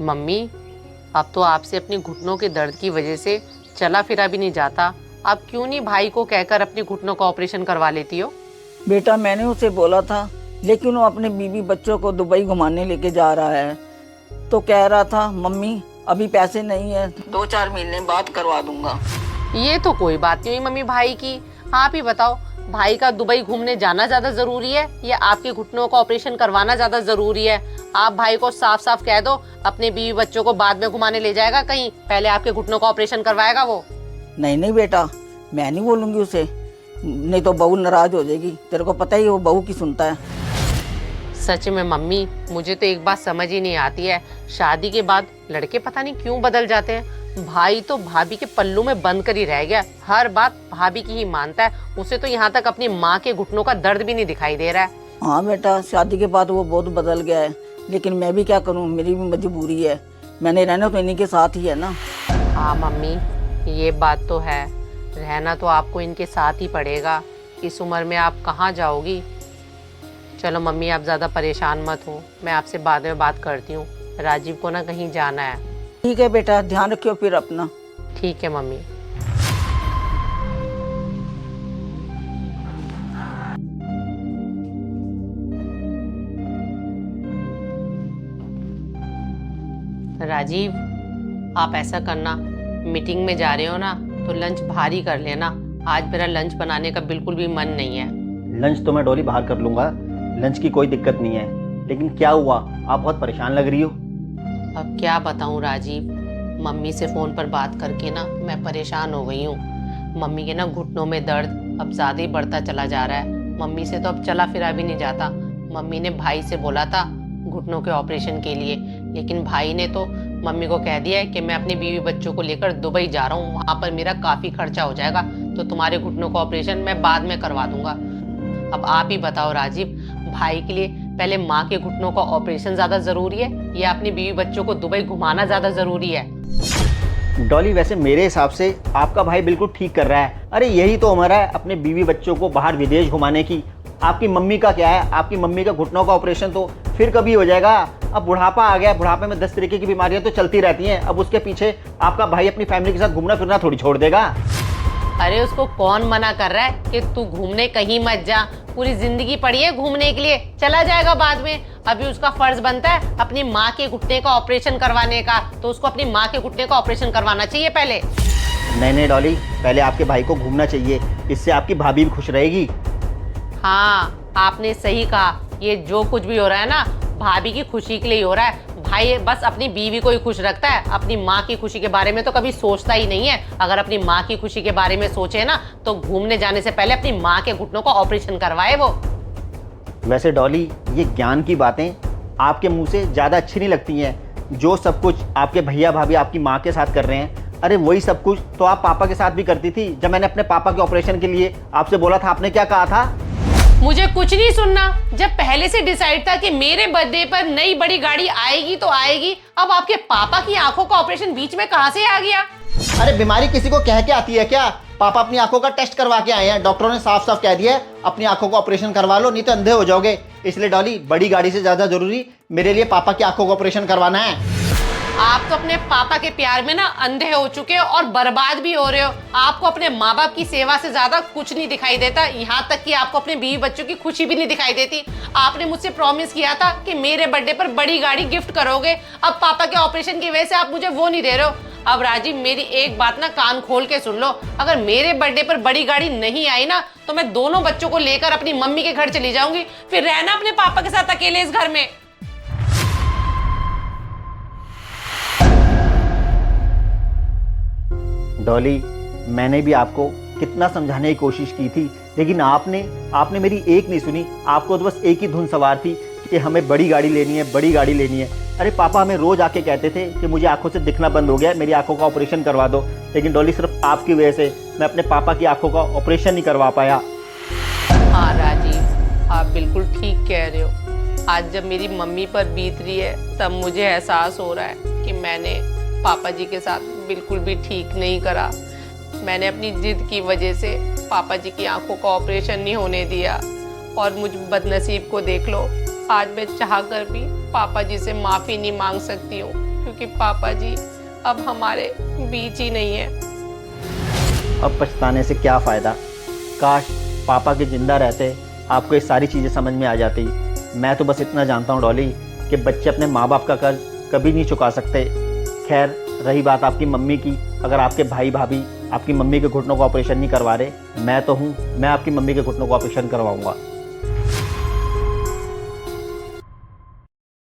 Mummy, अब तो आपसे अपने घुटनों के दर्द की वजह से चला फिरा भी नहीं जाता। आप क्यों नहीं भाई को कहकर अपने घुटनों का ऑपरेशन करवा लेती हो? बेटा मैंने उसे बोला था, लेकिन वो अपने बीवी बच्चों को दुबई घुमाने लेके जा रहा है। तो कह रहा था मम्मी अभी पैसे नहीं है, 2-4 महीने बाद करवा दूंगा। ये तो कोई बात नहीं हुई मम्मी भाई की। आप ही बताओ, भाई का दुबई घूमने जाना ज्यादा जरूरी है या आपके घुटनों का ऑपरेशन करवाना ज्यादा जरूरी है? आप भाई को साफ साफ कह दो, अपने बीवी बच्चों को बाद में घुमाने ले जाएगा कहीं, पहले आपके घुटनों का ऑपरेशन करवाएगा वो। नहीं नहीं बेटा, मैं नहीं बोलूंगी उसे, नहीं तो बहू नाराज हो जाएगी। तेरे को पता ही है वो बहू की सुनता है। सच में मम्मी, मुझे तो एक बात समझ ही नहीं आती है, शादी के बाद लड़के पता नहीं क्यों बदल जाते हैं। भाई तो भाभी के पल्लू में बंद कर ही रह गया, हर बात भाभी की ही मानता है। उसे तो यहाँ तक अपनी माँ के घुटनों का दर्द भी नहीं दिखाई दे रहा है। हाँ बेटा, शादी के बाद वो बहुत बदल गया है, लेकिन मैं भी क्या करूँ, मेरी भी मजबूरी है। मैंने रहना तो इन्हीं के साथ ही है ना। हाँ मम्मी, ये बात तो है, रहना तो आपको इनके साथ ही पड़ेगा। इस उम्र में आप कहाँ जाओगी? चलो मम्मी, आप ज़्यादा परेशान मत हो, मैं आपसे बाद में बात करती हूँ। राजीव को ना कहीं जाना है। ठीक है बेटा, ध्यान रखियो फिर अपना। ठीक है मम्मी। राजीव, आप ऐसा करना, मीटिंग में जा रहे हो ना तो लंच भारी कर लेना। आज मेरा लंच बनाने का बिल्कुल भी मन नहीं है। लंच तो मैं डॉली बाहर कर लूँगा, लंच की कोई दिक्कत नहीं है। लेकिन क्या हुआ, आप बहुत परेशान लग रही हो। अब क्या बताऊं राजीव, मम्मी से फ़ोन पर बात करके ना मैं परेशान हो गई हूँ। मम्मी के ना घुटनों में दर्द अब ज़्यादा ही बढ़ता चला जा रहा है। मम्मी से तो अब चला फिरा भी नहीं जाता। मम्मी ने भाई से बोला था घुटनों के ऑपरेशन के लिए, लेकिन भाई ने तो मम्मी को कह दिया है कि मैं अपने बीवी बच्चों को लेकर दुबई जा रहा हूँ, वहाँ पर मेरा काफ़ी खर्चा हो जाएगा, तो तुम्हारे घुटनों का ऑपरेशन मैं बाद में करवा दूंगा। अब आप ही बताओ राजीव, भाई के लिए पहले माँ के घुटनों का ऑपरेशन ज़्यादा ज़रूरी है या अपनी बीवी बच्चों को दुबई घुमाना ज़्यादा ज़रूरी है? डॉली, वैसे मेरे हिसाब से आपका भाई बिल्कुल ठीक कर रहा है। अरे यही तो उम्र है अपने बीवी बच्चों को बाहर विदेश घुमाने की। आपकी मम्मी का क्या है, आपकी मम्मी का घुटनों का ऑपरेशन तो फिर कभी हो जाएगा। अब बुढ़ापा आ गया, बुढ़ापे में 10 तरीके की बीमारियां तो चलती रहती हैं। अब उसके पीछे आपका भाई अपनी फैमिली के साथ घूमना फिरना थोड़ी छोड़ देगा। अरे उसको कौन मना कर रहा है कि तू घूमने कहीं मत जा, पूरी जिंदगी पड़ी है घूमने के लिए, चला जाएगा बाद में। अभी उसका फर्ज बनता है अपनी माँ के घुटने का ऑपरेशन करवाने का, तो उसको अपनी माँ के घुटने का ऑपरेशन करवाना चाहिए पहले। नहीं डॉली, पहले आपके भाई को घूमना चाहिए, इससे आपकी भाभी भी खुश रहेगी। हाँ, आपने सही कहा, ये जो कुछ भी हो रहा है ना भाभी की खुशी के लिए हो रहा है। भाई बस अपनी बीवी को ही खुश रखता है, अपनी माँ की खुशी के बारे में तो कभी सोचता ही नहीं है। अगर अपनी माँ की खुशी के बारे में सोचे ना तो घूमने जाने से पहले अपनी माँ के घुटनों का ऑपरेशन करवाए वो। वैसे डॉली, ये ज्ञान की बातें आपके मुंह से ज़्यादा अच्छी नहीं लगती हैं। जो सब कुछ आपके भैया भाभी आपकी माँ के साथ कर रहे हैं, अरे वही सब कुछ तो आप पापा के साथ भी करती थी। जब मैंने अपने पापा के ऑपरेशन के लिए आपसे बोला था, आपने क्या कहा था? मुझे कुछ नहीं सुनना। जब पहले से डिसाइड था कि मेरे बर्थडे पर नई बड़ी गाड़ी आएगी तो आएगी, अब आपके पापा की आंखों का ऑपरेशन बीच में कहां से आ गया? अरे बीमारी किसी को कह के आती है क्या? पापा अपनी आंखों का टेस्ट करवा के आए हैं, डॉक्टरों ने साफ साफ कह दिया है अपनी आंखों का ऑपरेशन करवा लो, नहीं तो अंधे हो जाओगे। इसलिए डॉली, बड़ी गाड़ी से ज्यादा जरूरी मेरे लिए पापा की आंखों का ऑपरेशन करवाना है। आप तो अपने पापा के प्यार में ना अंधे हो चुके हो और बर्बाद भी हो रहे हो। आपको अपने माँ बाप की सेवा से ज्यादा कुछ नहीं दिखाई देता, यहाँ तक कि आपको अपने बीवी बच्चों की खुशी भी नहीं दिखाई देती। आपने मुझसे प्रॉमिस किया था कि मेरे बर्थडे पर बड़ी गाड़ी गिफ्ट करोगे, अब पापा के ऑपरेशन की वजह से आप मुझे वो नहीं दे रहे हो। अब राजीव, मेरी एक बात ना कान खोल के सुन लो, अगर मेरे बर्थडे पर बड़ी गाड़ी नहीं आई ना तो मैं दोनों बच्चों को लेकर अपनी मम्मी के घर चली जाऊंगी, फिर रहना अपने पापा के साथ अकेले इस घर में। डॉली, मैंने भी आपको कितना समझाने की कोशिश की थी, लेकिन आपने मेरी एक नहीं सुनी। आपको तो बस एक ही धुन सवार थी कि हमें बड़ी गाड़ी लेनी है, बड़ी गाड़ी लेनी है। अरे पापा हमें रोज आके कहते थे कि मुझे आंखों से दिखना बंद हो गया है, मेरी आंखों का ऑपरेशन करवा दो। लेकिन डॉली, सिर्फ आपकी वजह से मैं अपने पापा की आंखों का ऑपरेशन नहीं करवा पाया। हाँ राजीव, आप बिल्कुल ठीक कह रहे हो। आज जब मेरी मम्मी पर बीत रही है तब मुझे एहसास हो रहा है कि मैंने पापा जी के साथ बिल्कुल भी ठीक नहीं करा। मैंने अपनी जिद की वजह से पापा जी की आंखों का ऑपरेशन नहीं होने दिया और मुझ बदनसीब को देख लो, आज मैं चाह कर भी पापा जी से माफ़ी नहीं मांग सकती हूँ, क्योंकि कि पापा जी अब हमारे बीच ही नहीं है। अब पछताने से क्या फ़ायदा। काश पापा के ज़िंदा रहते आपको ये सारी चीज़ें समझ में आ जाती। मैं तो बस इतना जानता हूँ डॉली कि बच्चे अपने माँ बाप का कर्ज कभी नहीं चुका सकते। खैर रही बात आपकी मम्मी की, अगर आपके भाई भाभी आपकी मम्मी के घुटनों का ऑपरेशन नहीं करवा रहे, मैं तो हूँ, मैं आपकी मम्मी के घुटनों का ऑपरेशन करवाऊँगा।